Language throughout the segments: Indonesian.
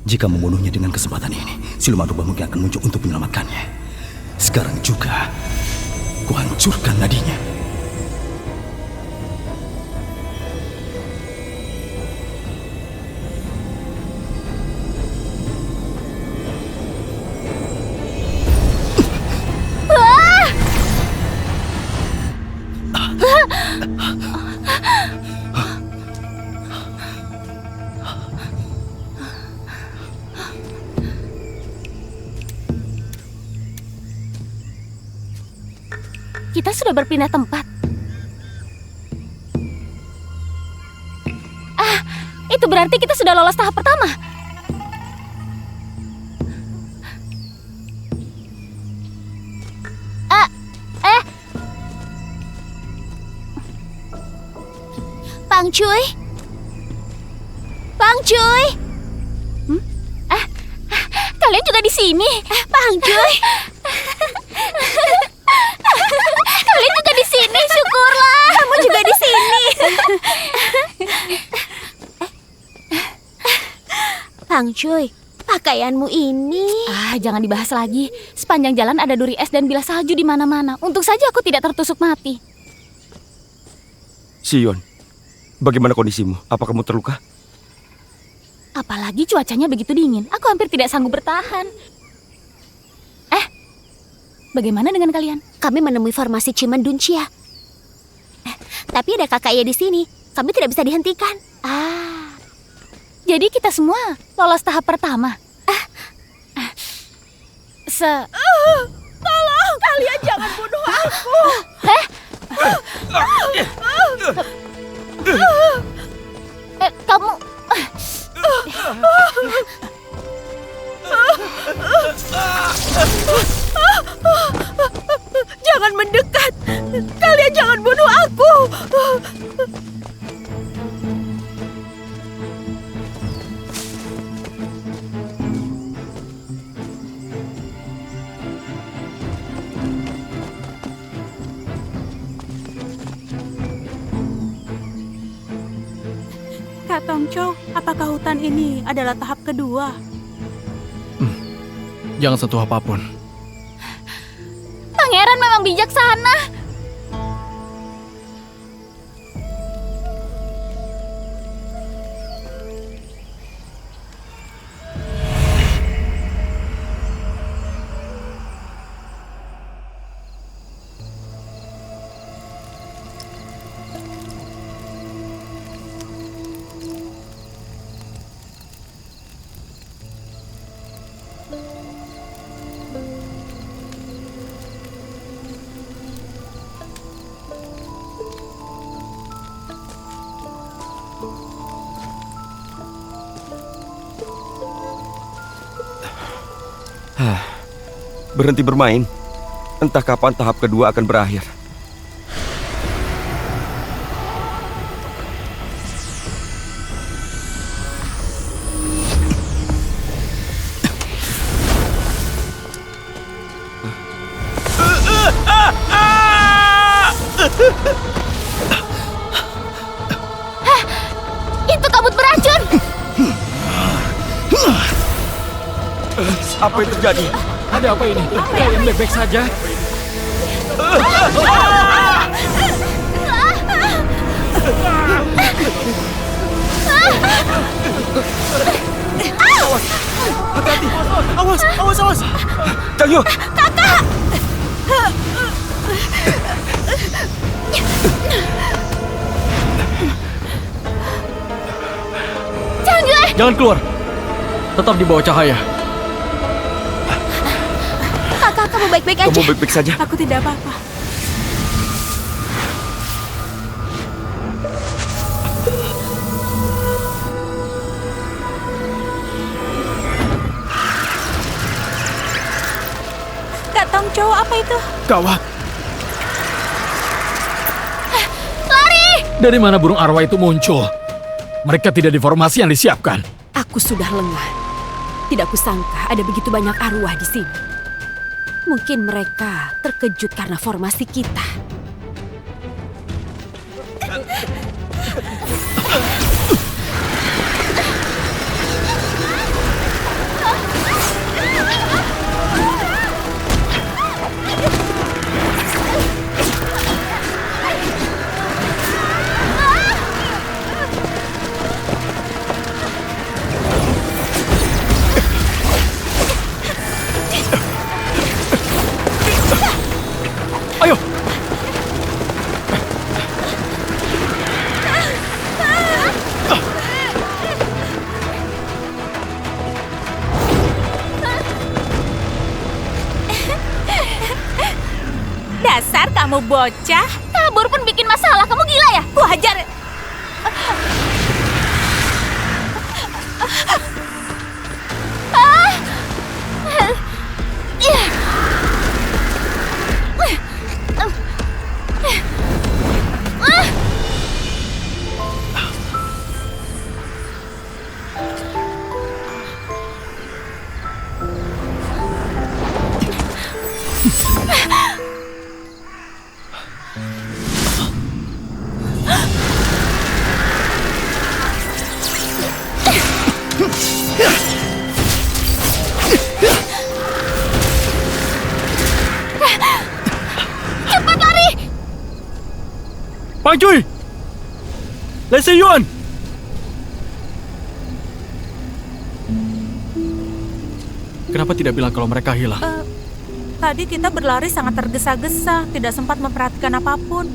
Jika membunuhnya dengan kesempatan ini, siluman rubah mungkin akan muncul untuk menyelamatkannya. Sekarang juga, kuhancurkan nadinya. Kita sudah berpindah tempat. Itu berarti kita sudah lolos tahap pertama. Pang Cuy. Pang Cuy. Kalian juga di sini. Pang Cuy. Kalian juga di sini, syukurlah. Kamu juga di sini. Pang Cuy, pakaianmu ini. Jangan dibahas lagi. Sepanjang jalan ada duri es dan bilah salju di mana-mana. Untung saja aku tidak tertusuk mati. Sion, bagaimana kondisimu? Apa kamu terluka? Apalagi cuacanya begitu dingin. Aku hampir tidak sanggup bertahan. Bagaimana dengan kalian? Kami menemui formasi Ciman Duncia. Tapi ada kakaknya di sini. Kami tidak bisa dihentikan. Jadi kita semua lolos tahap pertama. Tolong, kalian jangan bunuh aku. Kamu... Jangan mendekat. Kalian jangan bunuh aku. Kak Tongco, apakah hutan ini adalah tahap kedua? Jangan sentuh apapun. Pangeran memang bijaksana. Berhenti bermain. Entah kapan tahap kedua akan berakhir. Itu kabut beracun. Apa yang terjadi? Ada apa ini? Kalian baik-baik saja? Awas! Hati-hati! Awas! Awas! Awas! Cangyu! Kakak! Jangan keluar. Tetap di bawah cahaya. Kakak, kamu baik-baik aja? Kamu baik-baik saja? Aku tidak apa-apa. Kak Tongco, apa itu? Gawat. Lari! Dari mana burung arwah itu muncul? Mereka tidak di formasi yang disiapkan. Aku sudah lengah. Tidak kusangka ada begitu banyak arwah di sini. Mungkin mereka terkejut karena formasi kita. kamu bocah. Kabur pun bikin masalah. Kamu gila ya? Ku hajar. Cepat lari! Bang Cui! Lesi Yuan! Kenapa tidak bilang kalau mereka hilang? Tadi kita berlari sangat tergesa-gesa, tidak sempat memperhatikan apapun.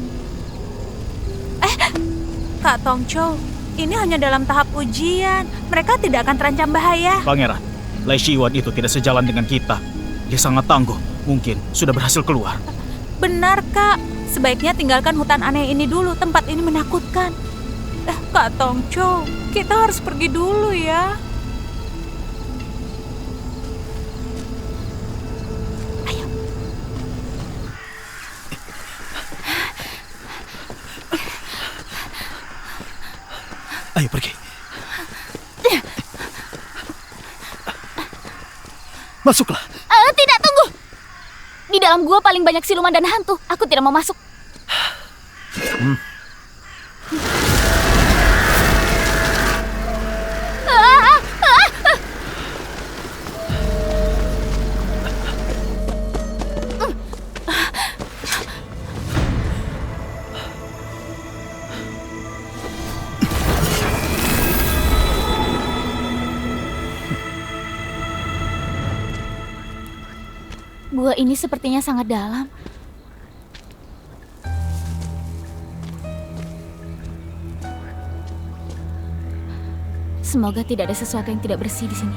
Kak Tongcho, ini hanya dalam tahap ujian. Mereka tidak akan terancam bahaya. Pangeran, Lai Shiwan itu tidak sejalan dengan kita. Dia sangat tangguh, mungkin sudah berhasil keluar. Benar, Kak. Sebaiknya tinggalkan hutan aneh ini dulu. Tempat ini menakutkan. Kak Tongcho, kita harus pergi dulu ya. Ayo pergi. Masuklah. Tidak, tunggu. Di dalam gua paling banyak siluman dan hantu. Aku tidak mau masuk. Gua ini sepertinya sangat dalam. Semoga tidak ada sesuatu yang tidak bersih di sini.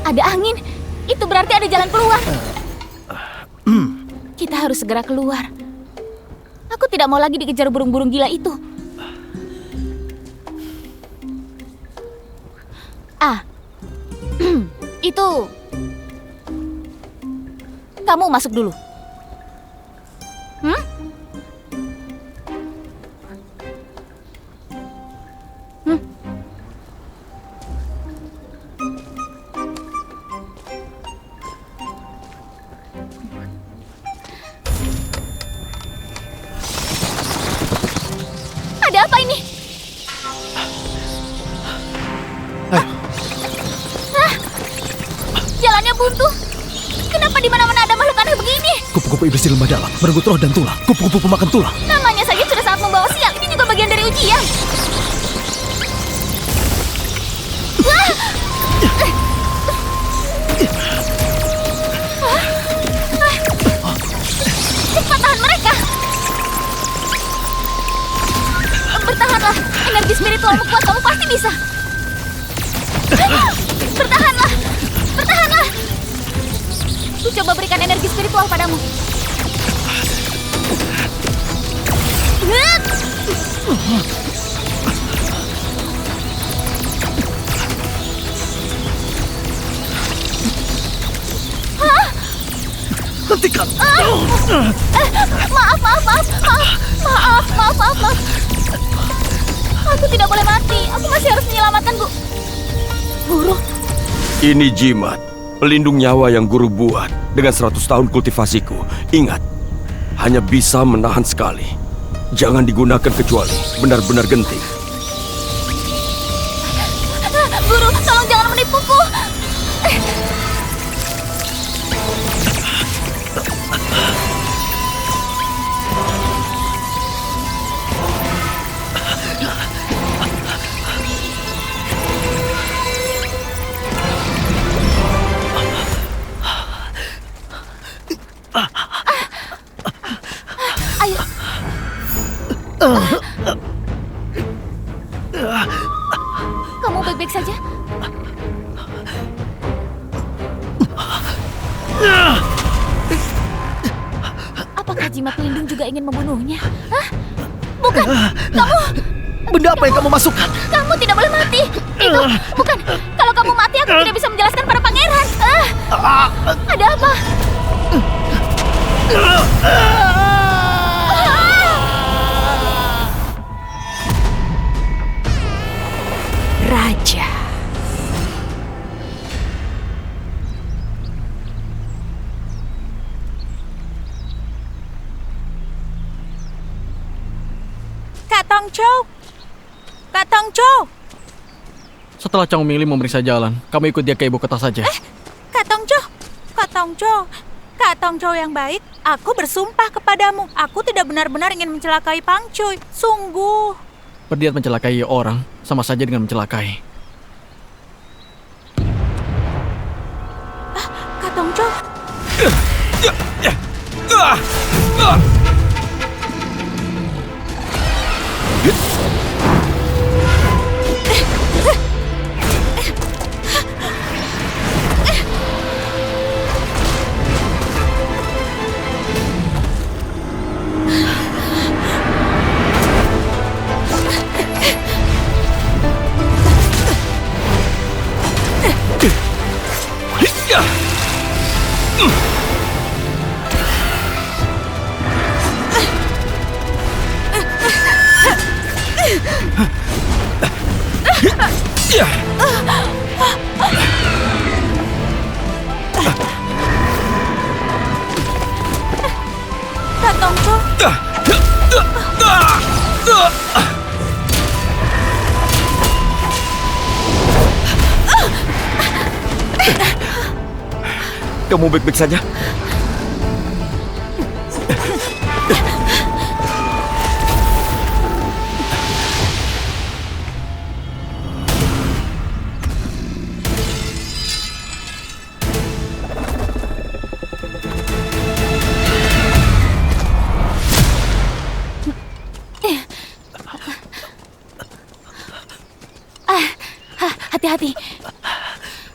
Ada angin. Itu berarti ada jalan keluar. Kita harus segera keluar. Aku tidak mau lagi dikejar burung-burung gila itu. Itu. Kamu masuk dulu. Ada apa ini? Jalannya buntu. Kenapa di mana-mana ada makhluk aneh begini? Kupu-kupu iblis di lembah dalam, merenggut roh dan tulang. Kupu-kupu pemakan tulang. Namanya saja sudah sangat membawa sial. Ini juga bagian dari ujian. Cepat tahan mereka. Bertahanlah. Energi spiritualmu kuat. Kamu pasti bisa. Bertahanlah. Bertahanlah. Ku coba berikan energi spiritual padamu. Hentikan. Maaf. Aku tidak boleh mati. Aku masih harus menyelamatkan Guru. Ini jimat, pelindung nyawa yang guru buat dengan 100 tahun kultivasiku. Ingat, hanya bisa menahan sekali. Jangan digunakan kecuali benar-benar genting. Guru, tolong jangan menipuku. Ayo. Kamu baik-baik saja? Apakah jimat pelindung juga ingin membunuhnya? Hah? Bukan, kamu... Benda apa yang kamu masukkan? Kamu tidak boleh mati. Itu, bukan. Kalau kamu mati, aku tidak bisa menjelaskan pada pangeran. Ada apa? Raja. Kak Tongco! Kak Tongco! Setelah Chang Mingli memeriksa jalan, kamu ikut dia ke ibu kota saja. Kak Tongco! Kak Tongco! Kak Tongco yang baik, aku bersumpah kepadamu. Aku tidak benar-benar ingin mencelakai Pang Cuy. Sungguh. Berniat mencelakai orang, sama saja dengan mencelakai. Kak Tongco! Kak Tongco! Kamu baik-baik saja? Hati-hati.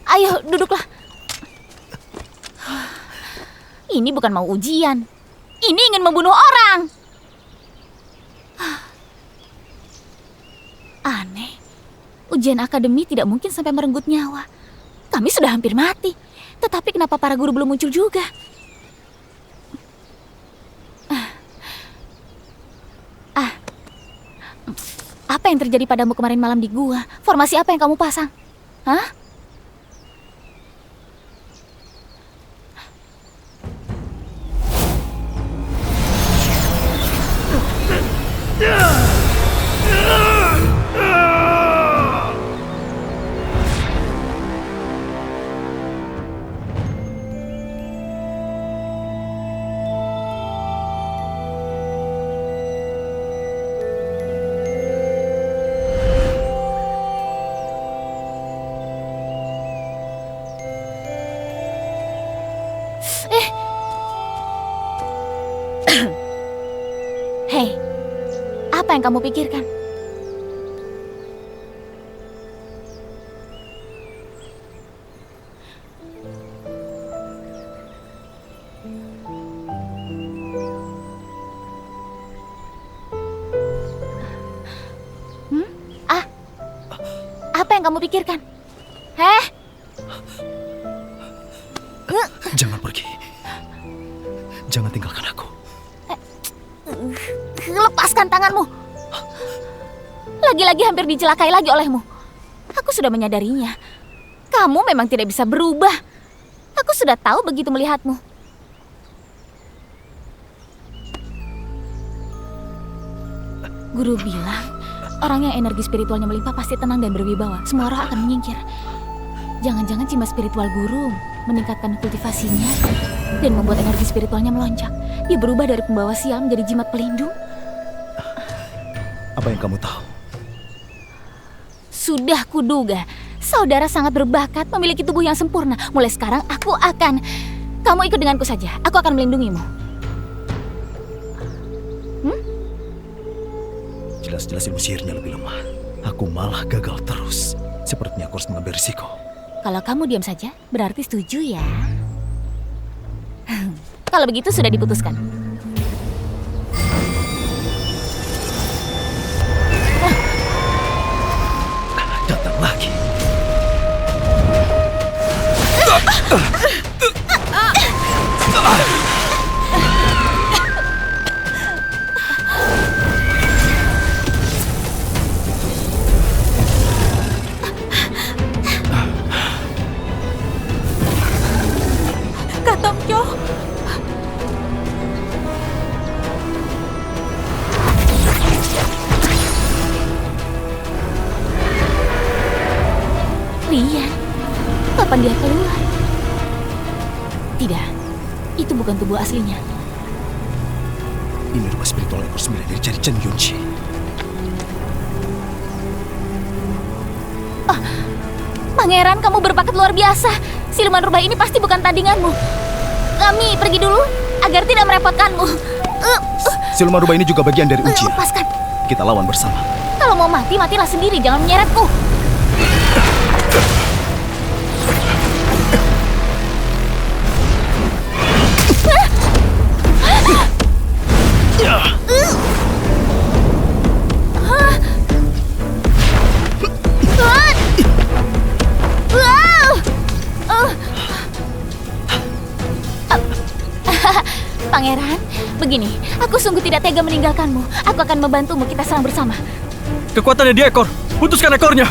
Ayo, duduklah. Ini bukan mau ujian. Ini ingin membunuh orang. Aneh. Ujian akademi tidak mungkin sampai merenggut nyawa. Kami sudah hampir mati. Tetapi kenapa para guru belum muncul juga? Apa yang terjadi padamu kemarin malam di gua? Formasi apa yang kamu pasang? Hah? Hei, apa yang kamu pikirkan? Apa yang kamu pikirkan? Jangan pergi. Jangan tinggalkan aku. Lepaskan tanganmu. Lagi-lagi hampir dicelakai lagi olehmu. Aku sudah menyadarinya. Kamu memang tidak bisa berubah. Aku sudah tahu begitu melihatmu. Guru bilang, orang yang energi spiritualnya melimpah pasti tenang dan berwibawa. Semua roh akan menyingkir. Jangan-jangan jimat spiritual guru meningkatkan kultivasinya dan membuat energi spiritualnya melonjak. Dia berubah dari pembawa sial menjadi jimat pelindung. Apa yang kamu tahu? Sudah kuduga, saudara sangat berbakat, memiliki tubuh yang sempurna. Mulai sekarang aku akan... Kamu ikut denganku saja, aku akan melindungimu. Jelas-jelas ilmu sihirnya lebih lemah. Aku malah gagal terus. Sepertinya aku harus mengambil risiko. Kalau kamu diam saja, berarti setuju ya? Kalau begitu sudah diputuskan. Datang lagi. Kak Tongco, Rian, kapan dia keluar? Tidak, itu bukan tubuh aslinya. Ini rumah spiritual ekor 9 dari Cari Chen Yunchi. Pangeran, kamu berbakat luar biasa. Siluman rubah ini pasti bukan tandinganmu. Kami pergi dulu agar tidak merepotkanmu. Siluman rubah ini juga bagian dari Uchiha. Lepaskan. Kita lawan bersama. Kalau mau mati, matilah sendiri. Jangan menyeretku. Pangeran, begini, aku sungguh tidak tega meninggalkanmu. Aku akan membantumu, kita serang bersama. Kekuatannya di ekor. Putuskan ekornya.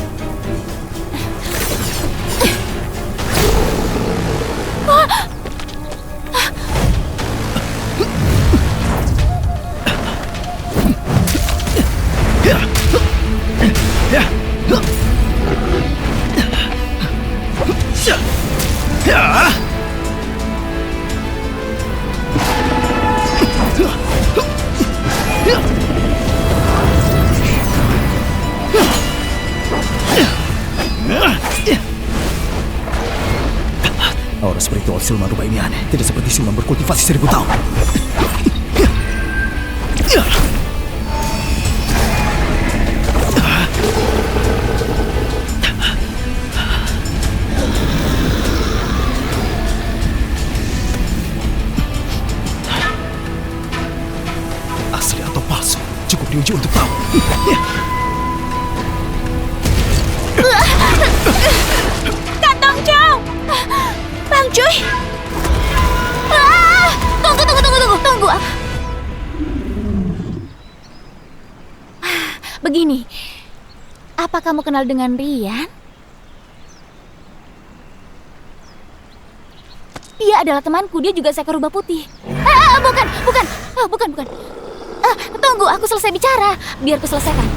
Aura spiritual siluman rubah ini aneh. Tidak seperti siluman berkultivasi 1000 tahun. Asli atau palsu, cukup diuji untuk tahu. Kak Tongco, Bang Cuy! Tunggu. Begini, apa kamu kenal dengan Rian? Dia adalah temanku, dia juga seekor rubah putih. Bukan. Tunggu, aku selesai bicara. Biar aku selesaikan.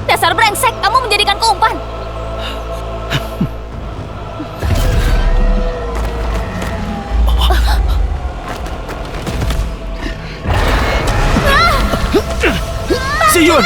Dasar brengsek, kamu menjadikanku umpan. Si Yun!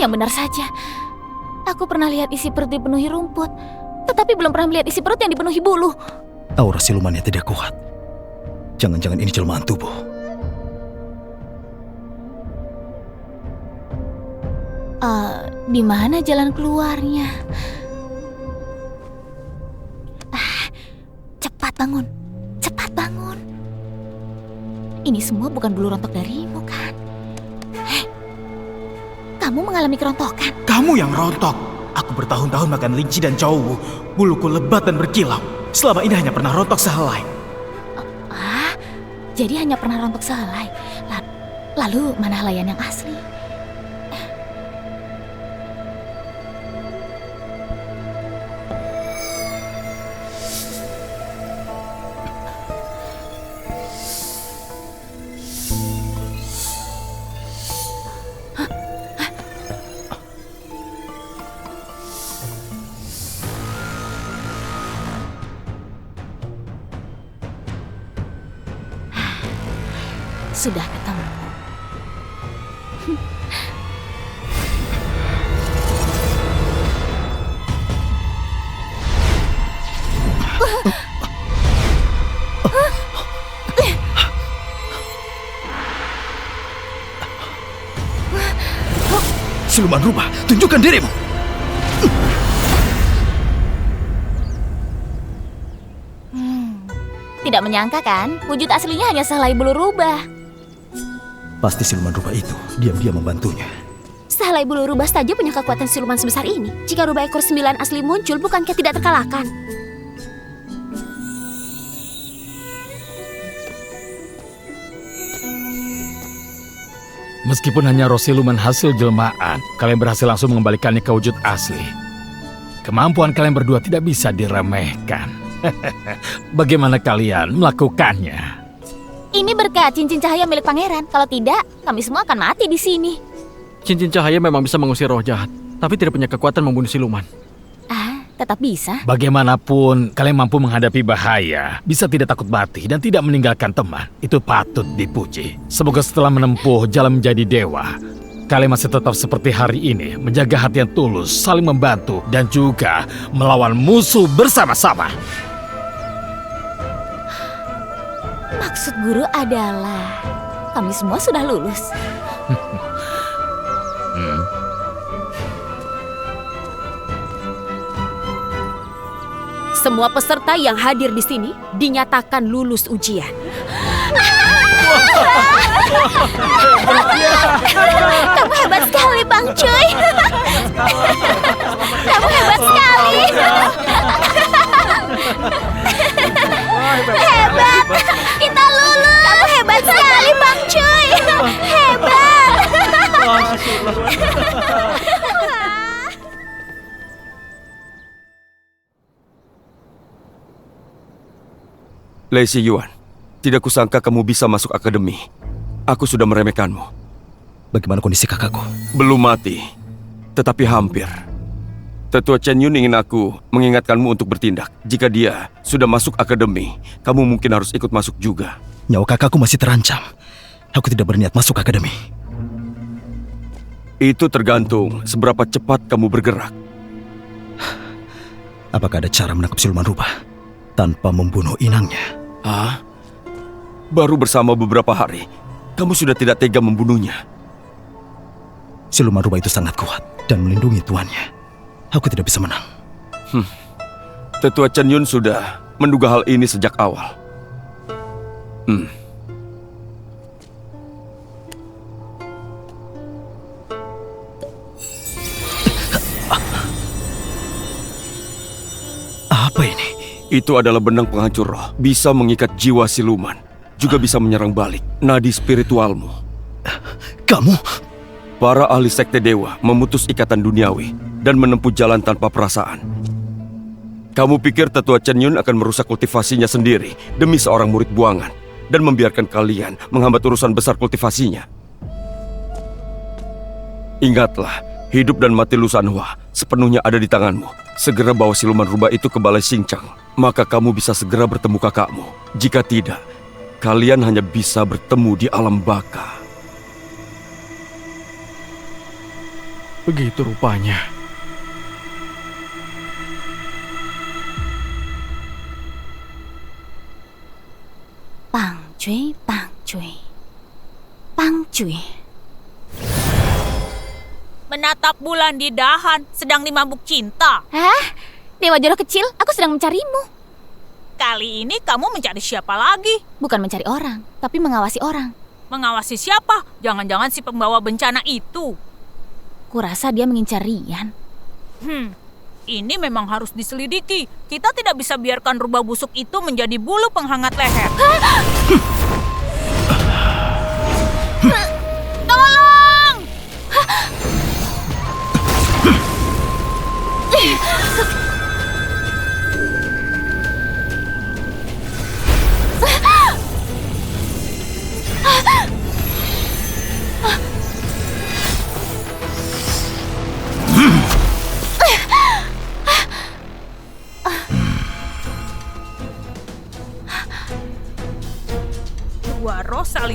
Yang benar saja. Aku pernah lihat isi perut dipenuhi rumput, tetapi belum pernah melihat isi perut yang dipenuhi bulu. Aura silumannya tidak kuat. Jangan-jangan ini jelmaan tubuh. Di mana jalan keluarnya? Cepat bangun. Ini semua bukan bulu rontok darimu, kan? Kamu mengalami kerontokan. Kamu yang rontok. Aku bertahun-tahun makan linci dan cowok. Buluku lebat dan berkilau. Selama ini hanya pernah rontok sehelai. Jadi hanya pernah rontok sehelai. Lalu mana helaian yang asli? sudah ketemu. Siluman rubah, tunjukkan dirimu. Tidak menyangka kan, wujud aslinya hanya sehelai bulu rubah. Pasti siluman rubah itu diam-diam membantunya. Sehelai bulu rubah saja punya kekuatan siluman sebesar ini. Jika rubah ekor 9 asli muncul, bukankah tidak terkalahkan? Meskipun hanya roh siluman hasil jelmaan, kalian berhasil langsung mengembalikannya ke wujud asli. Kemampuan kalian berdua tidak bisa diremehkan. Bagaimana kalian melakukannya? Ini berkat cincin cahaya milik pangeran. Kalau tidak, kami semua akan mati di sini. Cincin cahaya memang bisa mengusir roh jahat, tapi tidak punya kekuatan membunuh siluman. Tetap bisa. Bagaimanapun, kalian mampu menghadapi bahaya, bisa tidak takut mati, dan tidak meninggalkan teman. Itu patut dipuji. Semoga setelah menempuh jalan menjadi dewa, kalian masih tetap seperti hari ini, menjaga hati yang tulus, saling membantu, dan juga melawan musuh bersama-sama. Maksud guru adalah kami semua sudah lulus. Semua peserta yang hadir di sini dinyatakan lulus ujian. Kamu hebat sekali, Bang Cuy. Kamu hebat sekali. Hebat. Kita lulus. Kamu hebat sekali, Bang Cuy. Hebat. Lei Siyuan, tidak kusangka kamu bisa masuk akademi. Aku sudah meremehkanmu. Bagaimana kondisi kakakku? Belum mati, tetapi hampir. Tetua Chen Yun ingin aku mengingatkanmu untuk bertindak. Jika dia sudah masuk akademi, kamu mungkin harus ikut masuk juga. Nyawa kakakku masih terancam. Aku tidak berniat masuk akademi. Itu tergantung seberapa cepat kamu bergerak. Apakah ada cara menangkap siluman rubah tanpa membunuh inangnya? Hah? Baru bersama beberapa hari, kamu sudah tidak tega membunuhnya. Siluman rubah itu sangat kuat dan melindungi tuannya. Aku tidak bisa menang. Tetua Chen Yun sudah menduga hal ini sejak awal. Apa ini? Itu adalah benang penghancur roh. Bisa mengikat jiwa siluman. Juga bisa menyerang balik nadi spiritualmu. Kamu? Para ahli sekte dewa memutus ikatan duniawi dan menempuh jalan tanpa perasaan. Kamu pikir Tetua Chen Yun akan merusak kultivasinya sendiri demi seorang murid buangan dan membiarkan kalian menghambat urusan besar kultivasinya? Ingatlah, hidup dan mati Lu Sanhua sepenuhnya ada di tanganmu. Segera bawa siluman rubah itu ke Balai Xingchang, maka kamu bisa segera bertemu kakakmu. Jika tidak, kalian hanya bisa bertemu di alam baka. Begitu rupanya. Bang Cuy, Bang Cuy. Bang Cuy. Menatap bulan di dahan, sedang dimabuk cinta. Hah? Dewa jodoh kecil, aku sedang mencarimu. Kali ini kamu mencari siapa lagi? Bukan mencari orang, tapi mengawasi orang. Mengawasi siapa? Jangan-jangan si pembawa bencana itu. Kurasa dia mengincar Rian. Ini memang harus diselidiki. Kita tidak bisa biarkan rubah busuk itu menjadi bulu penghangat leher. Tolong!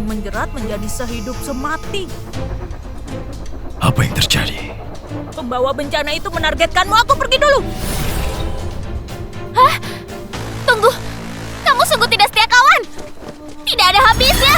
menjerat menjadi sehidup semati. Apa yang terjadi? Pembawa bencana itu menargetkanmu. Aku pergi dulu. Hah? Tunggu. Kamu sungguh tidak setia kawan. Tidak ada habisnya.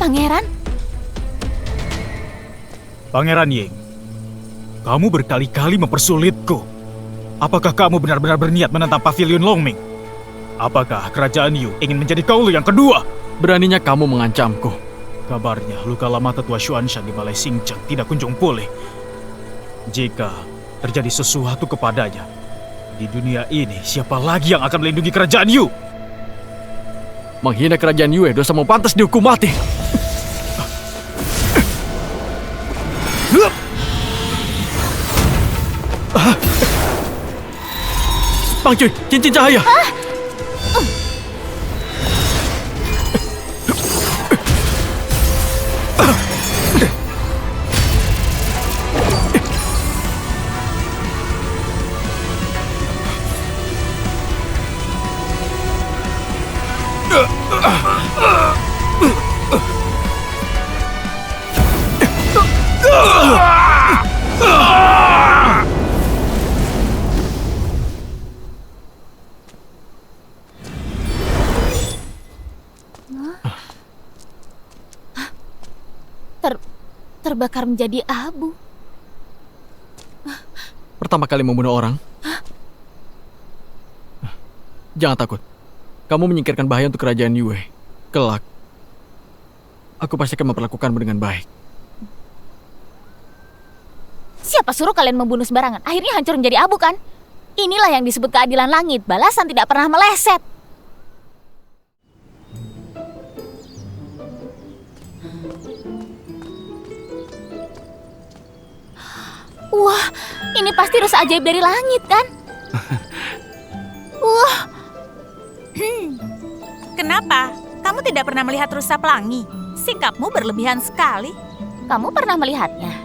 Pangeran? Pangeran Ying, kamu berkali-kali mempersulitku. Apakah kamu benar-benar berniat menentang Pavilion Longming? Apakah kerajaan Yu ingin menjadi kaulu yang kedua? Beraninya kamu mengancamku. Kabarnya luka lama tetua Xuanshan di Balai Xingcheng tidak kunjung pulih. Jika terjadi sesuatu kepadanya, di dunia ini siapa lagi yang akan melindungi kerajaan Yu? Menghina kerajaan Yue dosa mau pantas dihukum mati. Bang Cuy, cincin cahaya. Terbakar menjadi abu. Pertama kali membunuh orang. Jangan takut. Kamu menyingkirkan bahaya untuk kerajaan Yue. Kelak, aku pasti akan memperlakukanmu dengan baik. Siapa suruh kalian membunuh sembarangan? Akhirnya hancur menjadi abu kan? Inilah yang disebut keadilan langit. Balasan tidak pernah meleset. Wah, ini pasti rusa ajaib dari langit kan? Wah. Kenapa? Kamu tidak pernah melihat rusa pelangi? Sikapmu berlebihan sekali. Kamu pernah melihatnya?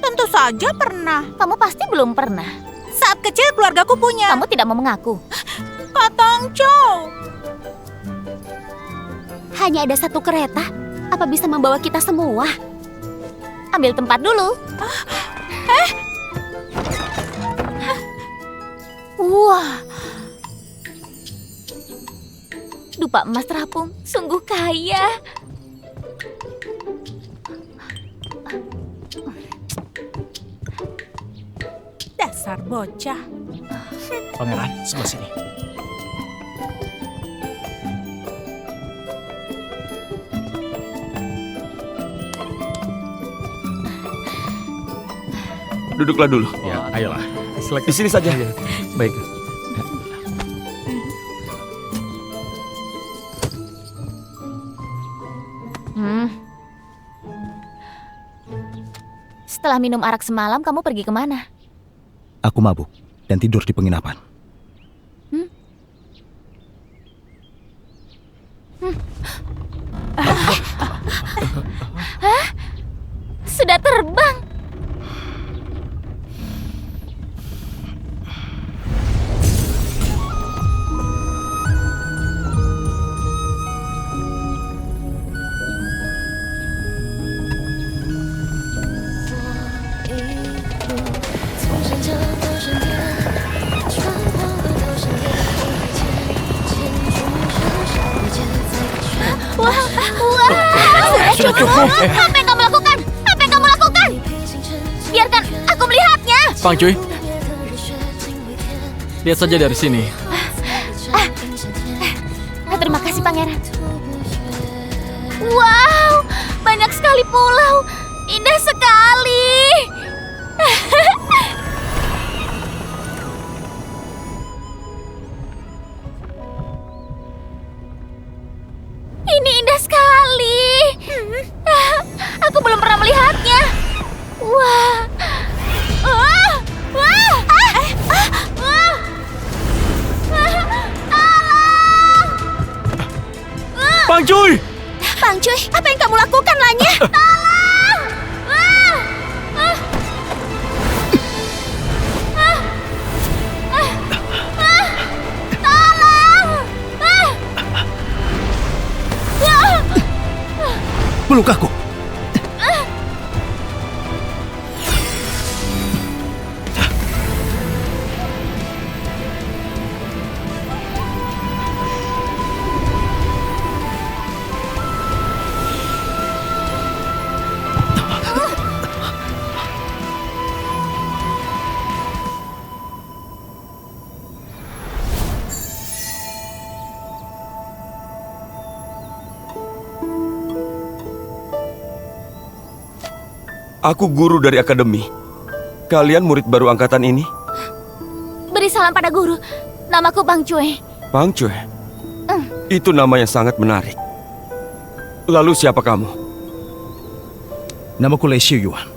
Tentu saja pernah. Kamu pasti belum pernah. Saat kecil keluargaku punya. Kamu tidak mau mengaku. Kak Tongchow. Hanya ada satu kereta. Apa bisa membawa kita semua? Ambil tempat dulu. Wah. Dupa emas terapung, sungguh kaya. Dasar bocah. Pangeran, sebelah sini. Duduklah dulu. Ya, ayolah. Di sini saja. Baik. Setelah minum arak semalam, kamu pergi kemana? Aku mabuk dan tidur di penginapan. Hah? Sudah terbang? Sudah cukup. Apa yang kamu lakukan? Apa yang kamu lakukan? Biarkan aku melihatnya. Bang Cuy, lihat saja dari sini. Terima kasih, Pangeran. Wow, banyak sekali pulau. Indah sekali. Ini indah sekali. Aku belum pernah melihatnya. Wah. Wah. Wah. Wah. peluk aku. Aku guru dari akademi. Kalian murid baru angkatan ini? Beri salam pada guru. Namaku Pang Cue. Pang Cue? Itu nama yang sangat menarik. Lalu siapa kamu? Namaku Lei Shiyuan.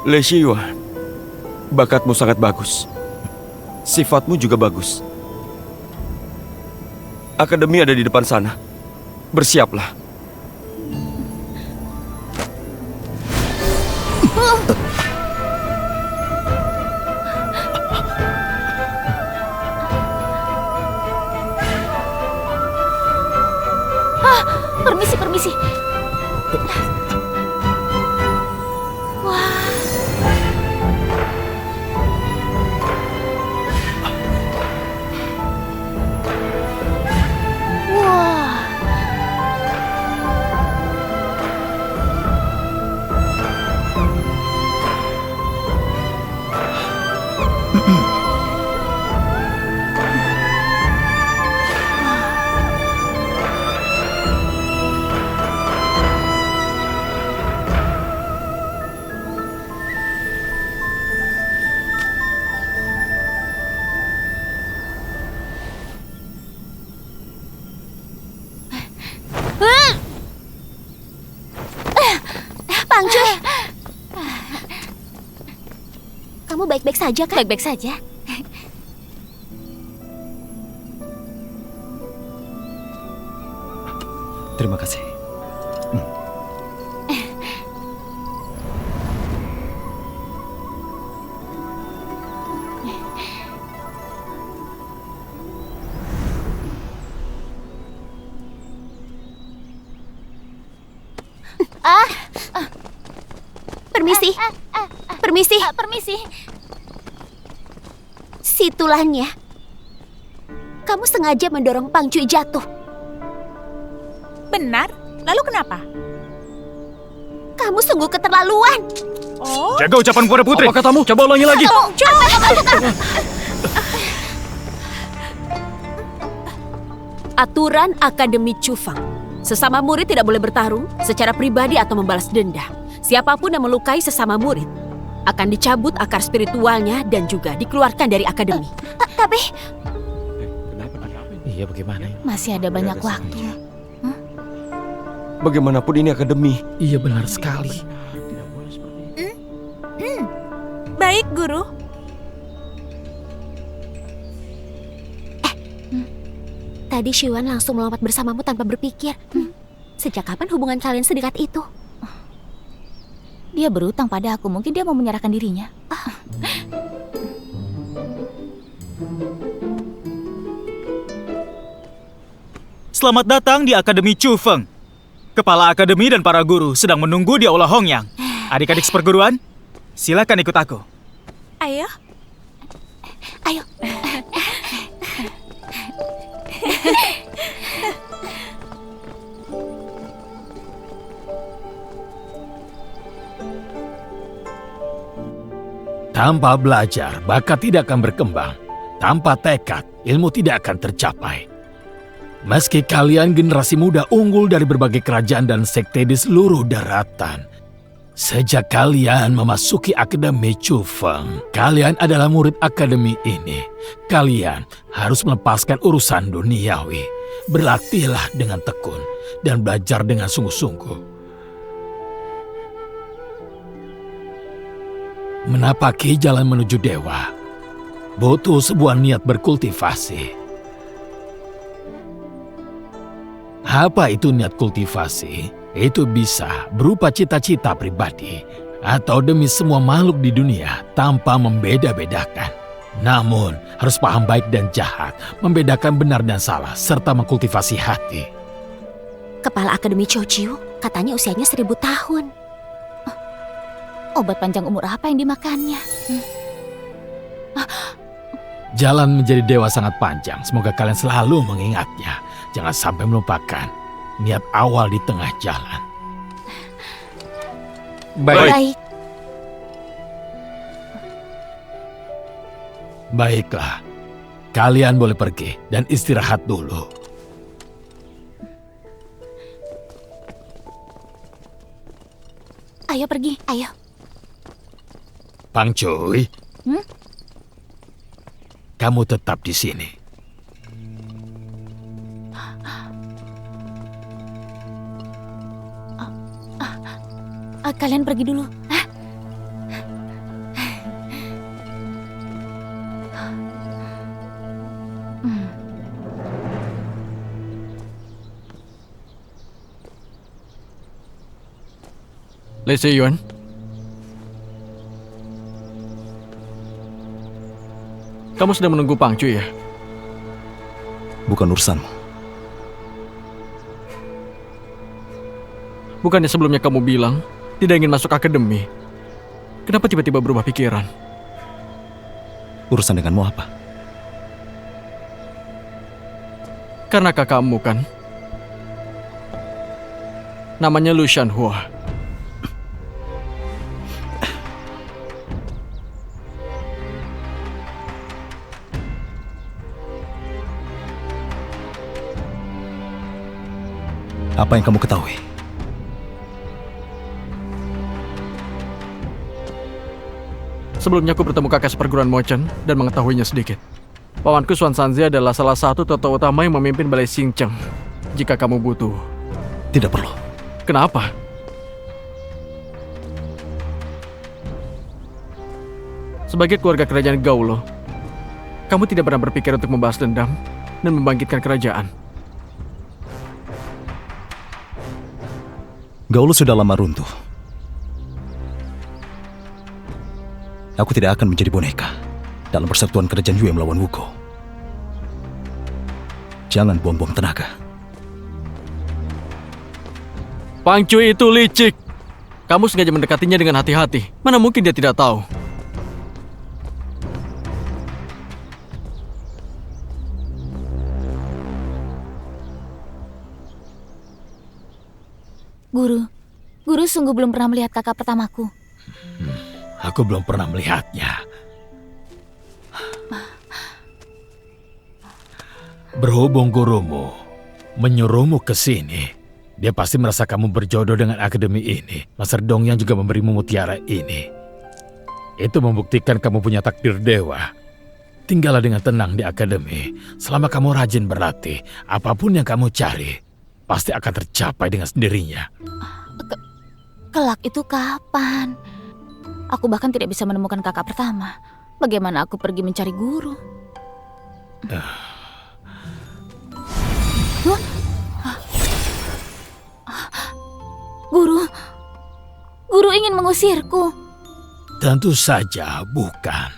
Lei Shiyuan. Bakatmu sangat bagus. Sifatmu juga bagus. Akademi ada di depan sana. Bersiaplah. Permisi. Wah. Wah. Pang Cue, kamu baik-baik saja kan? Baik-baik saja. Terima kasih. Permisi. Permisi. Permisi. Si tulangnya. Kamu sengaja mendorong Pang Cue jatuh. Benar? Lalu kenapa? Kamu sungguh keterlaluan. Oh, Jaga ucapan kepada putri. Apa katamu? Coba ulangi lagi. Aturan Akademi Cufang. Sesama murid tidak boleh bertarung secara pribadi atau membalas dendam. Siapapun yang melukai sesama murid akan dicabut akar spiritualnya dan juga dikeluarkan dari akademi. Tapi Iya, bagaimana? Masih ada banyak waktu. Bagaimanapun ini akademi. Iya, benar sekali. baik, Guru. tadi Shiyuan langsung melompat bersamamu tanpa berpikir. Sejak kapan hubungan kalian sedekat itu? Dia berutang pada aku. Mungkin dia mau menyerahkan dirinya. Selamat datang di Akademi Cufeng. Kepala Akademi dan para guru sedang menunggu di Aula Hongyang. Adik-adik seperguruan, silakan ikut aku. Ayo. Ayo. Tanpa belajar, bakat tidak akan berkembang. Tanpa tekad, ilmu tidak akan tercapai. Meski kalian generasi muda unggul dari berbagai kerajaan dan sekte di seluruh daratan, sejak kalian memasuki Akademi Cufeng, kalian adalah murid akademi ini. Kalian harus melepaskan urusan duniawi. Berlatihlah dengan tekun dan belajar dengan sungguh-sungguh. Menapaki jalan menuju dewa butuh sebuah niat berkultivasi. Apa itu niat kultivasi? Itu bisa berupa cita-cita pribadi atau demi semua makhluk di dunia tanpa membeda-bedakan. Namun harus paham baik dan jahat, membedakan benar dan salah, serta mengkultivasi hati. Kepala Akademi Chojiu katanya usianya 1000 tahun. Obat panjang umur apa yang dimakannya? Jalan menjadi dewa sangat panjang. Semoga kalian selalu mengingatnya. Jangan sampai melupakan niat awal di tengah jalan. Baik. Baiklah. Kalian boleh pergi dan istirahat dulu. Ayo pergi, ayo. Pang Cuy, Hmm? kamu tetap di sini. Kalian pergi dulu. Lei Yuan. Kamu sedang menunggu Pang Cuy ya? Bukan urusanmu. Bukannya sebelumnya kamu bilang tidak ingin masuk akademi? Kenapa tiba-tiba berubah pikiran? Urusan denganmu apa? Karena kakakmu kan? Namanya Lu Shanhua. Apa yang kamu ketahui? Sebelumnya aku bertemu kakak seperguruan Mochen dan mengetahuinya sedikit. Pamanku Xuan Sanzi adalah salah satu tokoh utama yang memimpin Balai Xingcheng. Jika kamu butuh. Tidak perlu. Kenapa? Sebagai keluarga kerajaan Gaulo, kamu tidak pernah berpikir untuk membahas dendam dan membangkitkan kerajaan. Gaulo sudah lama runtuh. Aku tidak akan menjadi boneka dalam persatuan kerajaan Yue melawan Wuko. Jangan buang-buang tenaga. Pang Cuy itu licik. Kamu sengaja mendekatinya dengan hati-hati. Mana mungkin dia tidak tahu? Guru sungguh belum pernah melihat kakak pertamaku. Aku belum pernah melihatnya. Berhubung gurumu menyuruhmu ke sini, dia pasti merasa kamu berjodoh dengan akademi ini. Master Dongyang juga memberimu mutiara ini. Itu membuktikan kamu punya takdir dewa. Tinggallah dengan tenang di akademi. Selama kamu rajin berlatih, apapun yang kamu cari pasti akan tercapai dengan sendirinya. Kelak itu kapan? Aku bahkan tidak bisa menemukan kakak pertama. Bagaimana aku pergi mencari guru? Guru ingin mengusirku. Tentu saja bukan.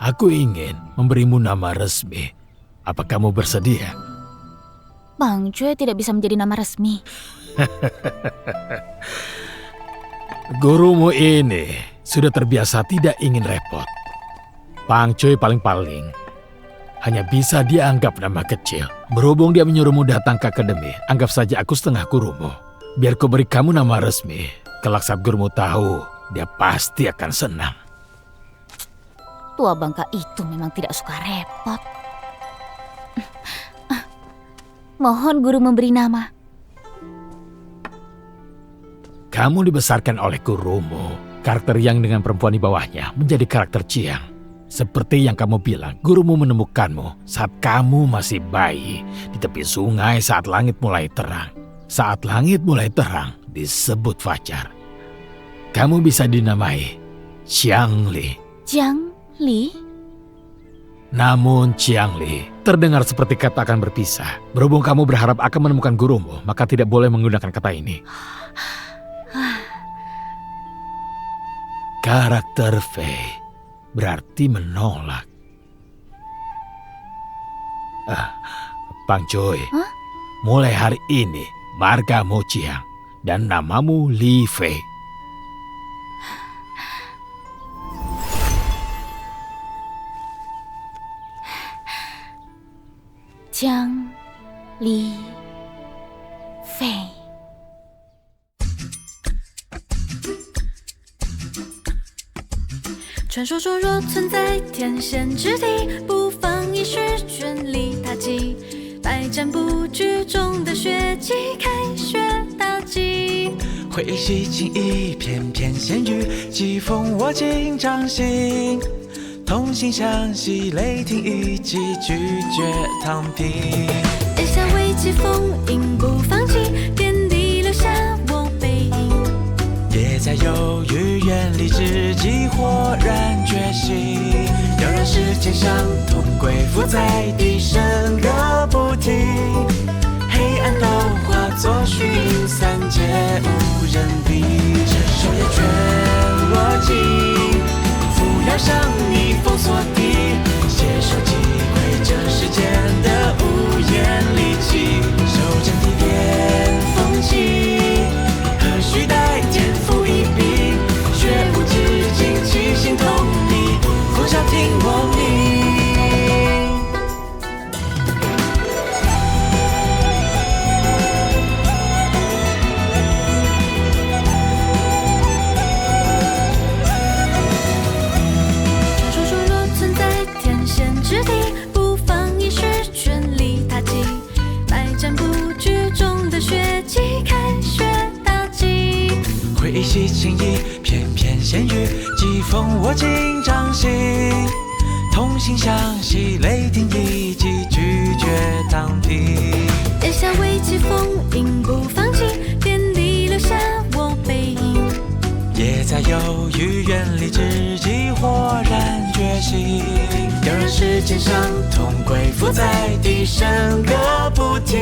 Aku ingin memberimu nama resmi. Apa kamu bersedia? Pang Cuy tidak bisa menjadi nama resmi. Gurumu ini sudah terbiasa tidak ingin repot. Pang Cuy paling-paling hanya bisa dianggap nama kecil. Berhubung dia menyuruhmu datang ke akademi, anggap saja aku setengah gurumu. Biar ku beri kamu nama resmi. Kelak saat gurumu tahu, dia pasti akan senang. Tua bangka itu memang tidak suka repot. Mohon guru memberi nama. Kamu dibesarkan oleh gurumu. Karakter yang dengan perempuan di bawahnya menjadi karakter Chiang. Seperti yang kamu bilang, gurumu menemukanmu saat kamu masih bayi di tepi sungai saat langit mulai terang. Saat langit mulai terang disebut fajar. Kamu bisa dinamai Chiang Li. Jiang Li? Namun Chiang Li terdengar seperti kata akan berpisah. Berhubung kamu berharap akan menemukan gurumu, maka tidak boleh menggunakan kata ini. Karakter Fei berarti menolak. Pang Cuy, mulai hari ini margamu Jiang, dan namamu Li Fei. Jiang Li Fei. 传说说若存在天险之地，不妨一试全力打击，百战不惧中的血迹，开学大忌。会洗轻易，翩翩仙语，疾风我紧掌心。同心相惜，雷霆一击，拒绝躺平。眼下危机封印，不放弃，天地留下我背影。别再犹豫，远离之际，豁然觉醒。要让世间伤痛归附在地，生个不停。黑暗都化作虚影，三界无人比。伸手也全握紧，扶摇上逆风锁定，携手击溃这世间的无言戾气。手掌提点风起，何须待天赋异禀，学无止境，齐心同力，风萧听我命。之地，不妨一试全力打击，百战不惧中的血迹，开学大忌。会洗轻易，翩翩仙语，疾风握紧掌心。同心相惜，雷霆一击，拒绝躺平。眼下危机封印，不放弃，天地留下我背影。也在犹豫，远离之际，豁然觉醒。要让世间伤痛归附在地，生个不停。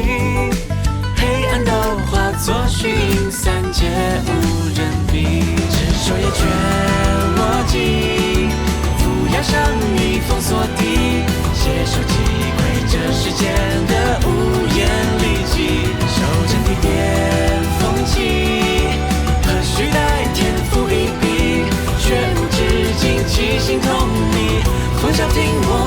黑暗都化作虚影，三界无人比。伸手也全握紧，扶摇上逆风锁定，携手击溃这世间的无言戾气。手掌提点风起，何须待天赋异禀，学无止境，齐心同力，风萧听我